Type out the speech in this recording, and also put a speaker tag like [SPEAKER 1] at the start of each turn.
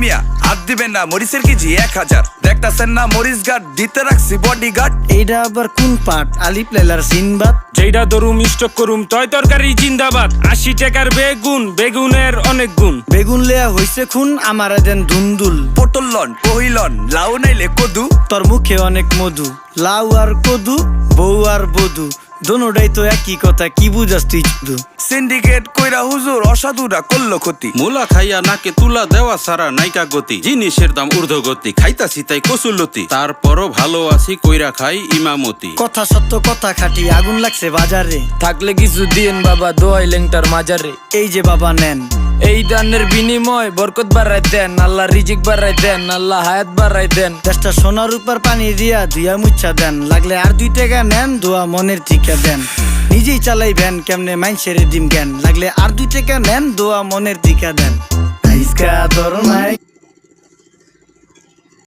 [SPEAKER 1] মিয়া হাত দিবেন না, মরিচের কেজি 1000। দেখতাছেন না মরিচ গার্ড দিতে রাখছি বডি গার্ড।
[SPEAKER 2] এইটা আবার কোন পাট? আলিফ লাইলার সিনবাদ।
[SPEAKER 3] যেইটা ধরুম স্টক করুম তয় তরকারি জিন্দাবাদ। 80 টাকার বেগুন, বেগুনের অনেক গুণ।
[SPEAKER 2] বেগুন লেয়া হইছে খুন, আমারে দেন ধুন্দুল।
[SPEAKER 1] পটল লন, কহিলন, লাউ নাইলে কদু।
[SPEAKER 2] তোর মুখে অনেক মধু, লাউ আর কদু, বউ আর বধু, দোনোটাই তো একই কথা, কি বুঝাস তুই শুধু?
[SPEAKER 1] সিন্ডিকেট কইরা হুজুর অসাধুরা করলো ক্ষতি।
[SPEAKER 4] মুলা খাইয়া নাকে তুলা দেওয়া সারা নাইকা গতি। জিনিসের দাম ঊর্ধ্বগতি, খাইতাছি তাই কসুলতি। তারপরও ভালো আছি কইরা খাই ইমামতি।
[SPEAKER 2] কথা সত্য কথা খাটি, আগুন লাগছে বাজারে।
[SPEAKER 5] থাকলে কিছু দিয়েন বাবা, দোয়াই লেংটার মাজারে।
[SPEAKER 2] এই যে বাবা নেন,
[SPEAKER 5] এই দানের বিনিময় বরকত বাড়াই দেন, আল্লাহ রিজিক বাড়াই দেন, আল্লাহ হায়াত বাড়াই দেন।
[SPEAKER 2] দেশটা সোনার উপর পানি দিয়া ধুইয়া মুচ্ছা দেন। লাগলে আর 2 টাকা নেন, দোয়া মনের ঠিকা দেন। নিজেই চালাই ভ্যান, কেমনে মাইনসেরে দিম জ্ঞান। লাগলে আর 2 টাকা নেন, দোয়া মনের ঠিকা দেন। আইসকা তোর নাই